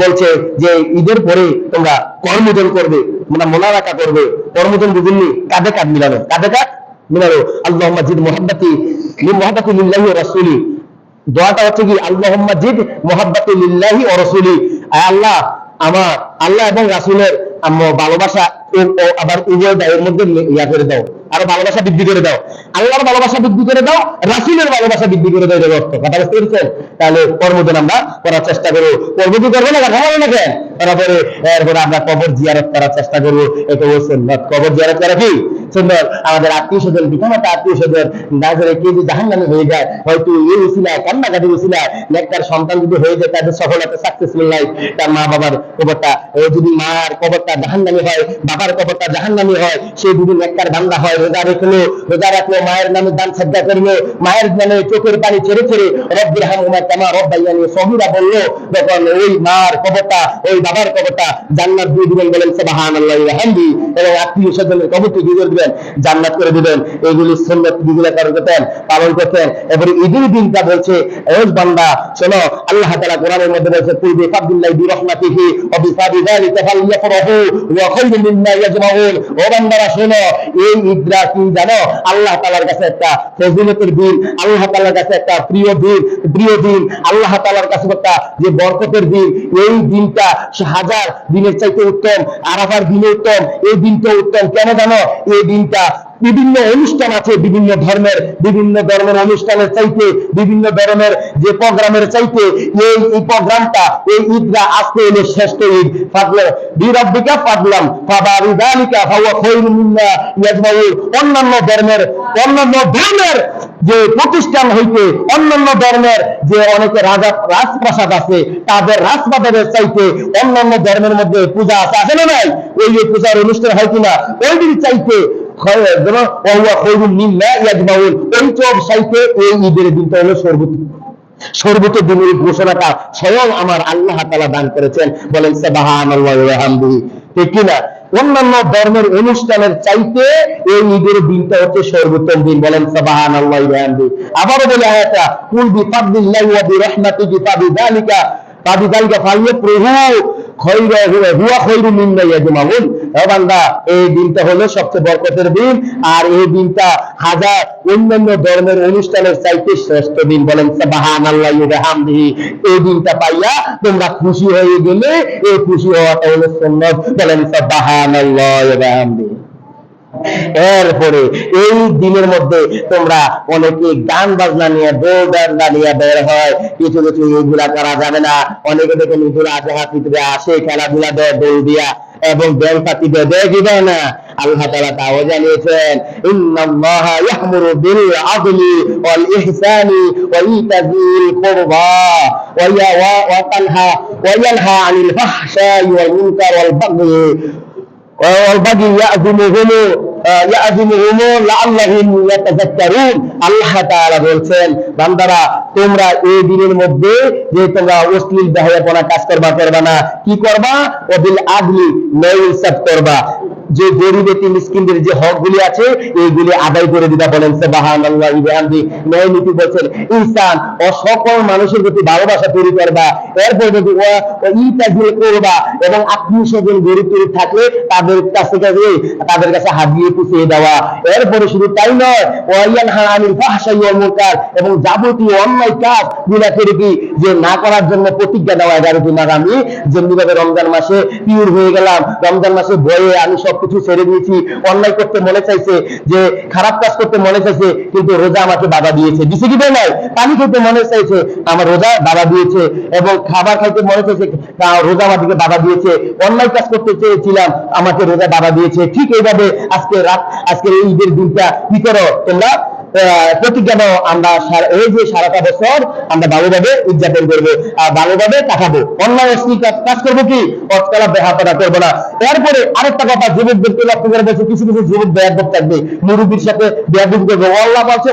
বলছে যে ঈদের পরে তোমরা কর্মজন করবে, মানে মোনাজাত করবে। কর্মজন বুঝুননি? কাঁধে কাঁধ মিলানো, কাঁধে কাঁধ মিলানো। আল্লাহুম্মা জিদ মুহাব্বাতি লিল্লাহি ওয়া রাসূলি। দোয়াটা হচ্ছে কি আল্লাহুম্মা জিদ মুহাব্বাতি লিল্লাহি ওয়া রাসূলি। আল্লাহ, আমার আল্লাহ এবং রাসূলের ভালোবাসা আবার উভয় এর মধ্যে ইয়া করে দাও, আরো ভালোবাসা বৃদ্ধি করে দাও, আল্লাহর ভালোবাসা বৃদ্ধি করে দাও, রাসূলের ভালোবাসা বৃদ্ধি করে দাও, অর্থ কথা বুঝতে পেরেছেন? তাহলে কর্মদিন আমরা করার চেষ্টা করবো, করবো কি করবো না, কথা বলে না কেন? তারপরে এরপরে আমরা কবর জিয়ারত করার চেষ্টা করবো, এটা সুন্নাত। কবর জিয়ারত করা কি সুন্দর। আমাদের আত্মীয় স্বজন, পিতামাতা আত্মীয় স্বজন নাজরে কে যদি জাহান্নামী হয়ে যায়, হয়তো এই উসিলায়, কান্নাকাটির উসিলায় নেককার সন্তান যদি হয়ে যায়, তাদের সফলতা সাকসেসফুল লাইফ, তার মা বাবার কবরটা, যদি মার কবরটা জাহান্নামী হয়, বাবার কবরটা জাহান্নামী হয়, সে যদি নেককার বান্দা হয়, রোজা রাখলো, মায়ের নামে দান সাজদা করলো, মায়ের নামে চোখের পানি ছেড়ে ছেড়ে রব্বির হামহুমা কামা রাব্বায়ানি সগীরা বললো, তখন ওই মার কবরটা, ওই বাবার কবরটা জান্নাত দিয়ে দিবেন, বলেন সুবহানাল্লাহি ওয়া বিহামদিহি। এবং আত্মীয় স্বজনের কবরটি কি করে দিবেন? জান্নাত করে দিবেন। এইগুলি সুন্নাত যেগুলো করতেন, পালন করতেন। এবারে ঈদের দিনটা বলছে, ওই বান্দা শোনো, আল্লাহ তাআলা কোরআনের মধ্যে বলছে, কুল বিফাদলিল্লাহি বিরহমাতিহি ওয়া বিফাদিযালিকা ফালইফরাহু ওয়া খায়রুম মিম্মা ইয়াজমাউন। ও বান্দারা শোনো, এই ঈদটা কি জানো? আল্লাহ তাআলার কাছে একটা ফজিলতের দিন, আল্লাহ তাআলার কাছে একটা প্রিয় দিন, আল্লাহ তাআলার কাছে একটা যে বরকতের দিন। এই দিনটা হাজার দিনের চাইতে উত্তম, আরাফার দিনে উত্তম, এই দিনটা উত্তম। কেন জানো? এই দিনটা বিভিন্ন অনুষ্ঠান আছে, বিভিন্ন ধর্মের অনুষ্ঠানের চাইতে, বিভিন্ন ধর্মের যে প্রোগ্রামের চাইতে এই প্রোগ্রামটা, এই ঈদটা আজকে এলো শ্রেষ্ঠ ঈদ। বিরব্বিকা ফাদলাম ফাবারিযালিকা ফাহুয়া খায়রুম মিম্মা ইয়াজমাউন। অন্যান্য ধর্মের যে প্রতিষ্ঠান হইতে, অন্যান্য ধর্মের যে অনেকে রাজপ্রাসাদ আছে, তাদের রাজপ্রাসাদের চাইতে অন্যান্য ধর্মের মধ্যে পূজা আছে না নাই? ওই যে পূজার অনুষ্ঠান হয় কিনা, ওই দিন চাইতে এই ঈদের দিনটা হলো সর্বোচ্চ দিনের ঘোষণাটা স্বয়ং আমার আল্লাহ তাআলা দান করেছেন, বলেন সুবহানাল্লাহি ওয়া বিহামদিহি। ঠিক কিনা? অন্যান্য ধর্মের অনুষ্ঠানের চাইতে এই ঈদের দিনটা হচ্ছে সর্বোত্তম দিন, বলেন সুবহানাল্লাহি ওয়া বিহামদিহি। আবারও বলে আয়াতটা, কুল বিফাদলিল্লাহি ওয়া বিরহমাতিহি ফাবিযালিকা ফালইফরাহু হুয়া খায়রুম মিম্মা ইয়াজমাউন। ও বান্দা, এই দিনটা হলো সবচেয়ে বরকতের দিন, আর এই দিনটা হাজার অন্যান্য ধর্মের অনুষ্ঠানের চাইতে শ্রেষ্ঠ দিন, বলেন সুবহানাল্লাহি ওয়া বিহামদিহি। এই দিনটা পাইয়া তোমরা খুশি হয়ে গেলে, এই খুশি হওয়াটা হলো সুন্নাত, বলেন সুবহানাল্লাহি ওয়া বিহামদিহি। এরপরে এই দিনের মধ্যে তোমরা অনেকে গান বাজনা নিয়ে, দৌড় নিয়ে বের হয়, কিছু এইগুলা করা যাবে না। অনেকে দেখেন ঈদুল আজহা ফিতরে আসে, খেলাধুলা দেয়, দৌড় দিয়া এবং বেল পাতি দেয়, কি দেয় না? আল্লাহ তাআলা তাও জানিয়েছেন, ইন্নাল্লাহা ইয়া'মুরু বিল আদলি ওয়াল ইহসানি ওয়া ইতাযিল কুরবা ওয়া ইয়ানহা আনিল ফাহশাই ওয়াল মুনকার ওয়াল বাগি আল্লাহ তাআলা বলছেন, বান্দারা তোমরা এই দিনের মধ্যে যে তোমরা অশ্লীল বেহায়াপনা কাজ করবা না। কি করবা? ওয়াবিল আদলি, ন্যায় ইনসাফ করবা। যে গরিব এতিম মিসকিনদের যে হকগুলি আছে, এইগুলি আদায় করে দিবা, বলেন সুবহানাল্লাহি ওয়া বিহামদিহি। ন্যায় নীতি বলছেন ইহসান, ও সকল মানুষের প্রতি ভালোবাসা তৈরি করবা। এরপর যদি ইতাজিল করবা, এবং আত্মীয় স্বজন গরিব থাকলে তাদের কাছে হাত দিয়ে পুষিয়ে দেওয়া। এরপরে শুধু তাই নয়, ওয়ায়ানহা আনিল ফাহশাই ওয়াল মুনকার, এবং যাবতীয় অন্যায় কাজ গুনাহ করে কি যে না করার জন্য প্রতিজ্ঞা দেওয়া। 11 দিন আগে আমি যেমনিভাবে রমজান মাসে পিওর হয়ে গেলাম, রমজান মাসে ভয়ে আমি সবকিছু ছেড়ে দিয়েছি, অন্যায় করতে মনে চাইছে, যে খারাপ কাজ করতে মনে চাইছে, কিন্তু রোজা আমাকে বাধা দিয়েছে, দিছে কি নাই? পানি খেতে মনে চাইছে, আমার রোজা বাধা দিয়েছে, এবং খাবার খাইতে মনে চাইছে, রোজা আমাকে বাধা দিয়েছে। অন্যায় কাজ করতে চেয়েছিলাম, আমাকে রোজা বাধা দিয়েছে। ঠিক এইভাবে আজকের এই ঈদের দিনটা কি করো তোমরা? প্রতিজ্ঞা নাও, আমরা এই যে সারাটা বছর আমরা ভালোভাবে উদযাপন করবো আর ভালোভাবে কাটাবো। অন্যায় অশ্লীল কাজ করবো কি? অতকালা বেহাপনা করবো না। এরপরে আরেকটা কথা, যুবকদেরকে লক্ষ্য করে বলছে, কিছু যুবক বেয়াদব থাকবে, মুরব্বীর সাথে বেয়াদবি করবে। আল্লাহ বলছে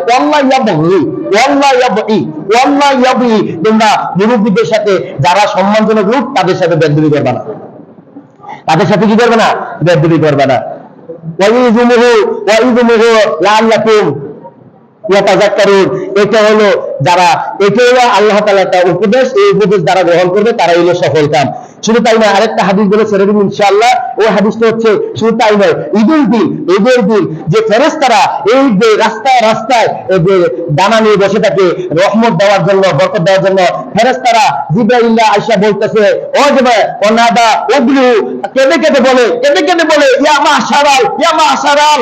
তোমরা মুরব্বীদের সাথে, যারা সম্মানজনক লোক, তাদের সাথে বেয়াদবি করবে না। তাদের সাথে কি করবে না? বেয়াদবি করবে না। এটা হলো যারা, এটা হলো আল্লাহ তাআলার একটা উপদেশ, এই উপদেশ যারা গ্রহণ করবে তারা হলো সফল কাম। শুধু তাই নয়, আরেকটা হাদিস বলে ছেড়ে দিন ইনশাআল্লাহ। ওই হাদিসটা হচ্ছে শুধু তাই নয়, ঈদের দিন যে ফেরেশতারা এই যে রাস্তায় রাস্তায় এই যে দানা নিয়ে বসে থাকে রহমত দেওয়ার জন্য, বরকত দেওয়ার জন্য, ফেরেশতারা জিবরাইল আয়েশা বলতেছে, ও যাবে অনাদা ওগলু, কেঁদে বলে ইয়া মাশারাল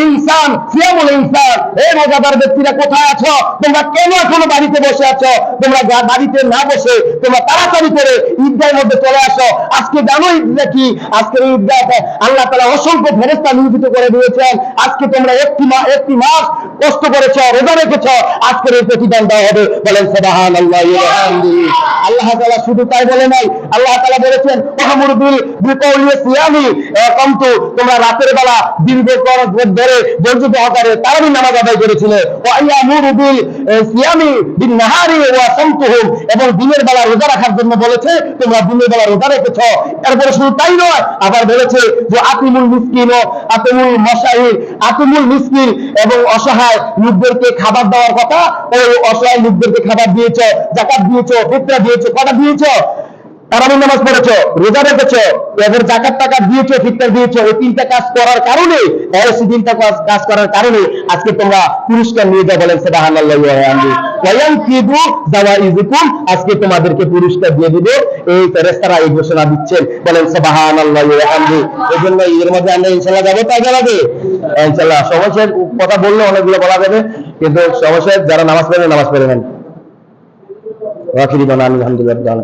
ইনসান সিয়ামুল ইনসান, এই রোজাদার ব্যক্তিরা কোথায় আছো? তোমরা কেন এখনো বাড়িতে বসে আছো? তোমরা বাড়িতে না বসে তোমরা তাড়াতাড়ি করে ঈদগাহের মধ্যে চলে আসো। আজকে জানো ঈদটা কি? আজকের ঈদগাহ আল্লাহ তাআলা অসংখ্য ফেরেশতা নিয়োজিত করে দিয়েছেন। আজকে তোমরা একটি মাস কষ্ট করেছো, রোজা রেখেছো, আজকের এই প্রতিদান দেওয়া হবে। বলেন সুবহানাল্লাহি ওয়া বিহামদিহি। আল্লাহ তাআলা শুধু তাই বলে নাই, আল্লাহ তাআলা বলেছেন ওয়ামুর বিকাউলি সিয়ামি কমতু, তোমরা রাতের বেলা দীর্ঘ ধরে ধৈর্য সহকারে তারাবি নামাজ আদায় করেছিলে। ওয়া ইয়ামুরু বিল সিয়ামি বিন নাহারি ওয়া সামতুহুম, এবং দিনের বেলা রোজা রাখার জন্য বলেছে, তোমরা দিনের বেলা রোজা রেখেছো। এরপরে শুধু তাই নয়, আবার বলেছে যে আতিমুল মিসকিন ও আতিমুল মাশাহির, আতিমুল মিসকিন এবং অসহায় লোকদেরকে খাবার দেওয়ার কথা। ওই অসহায় লোকদেরকে খাবার দিয়েছো, যাকাত দিয়েছো, ফিতরা দিয়েছো, কটা দিয়েছো? তারাবি নামাজ পড়েছো, রোজা রেখেছো, এবার যাকাত টাকা দিয়েছো, ফিতরা দিয়েছো। এই তিনটা কাজ করার কারণে, তিনটা কাজ করার কারণে আজকে তোমরা পুরস্কার নিয়ে যাও। বলেন সুবহানাল্লাহি ওয়া বিহামদিহি। ওয়ায়ানকিদু যাওয়াইজুকুম, আজকে তোমাদেরকে পুরস্কার দিয়ে দিব। এই ফেরেশতারা এই ঘোষণা দিচ্ছেন। বলেন সুবহানাল্লাহি ওয়া বিহামদিহি। এজন্য এর মধ্যে আমরা ইনশাআল্লাহ যাবো, তাই যাবে ইনশাআল্লাহ। সমস্যার কথা বললে অনেকগুলো বলা যাবে, কিন্তু সমস্যার যারা নামাজ পড়ে নেন। আখিরি বানান আলহামদুলিল্লাহ।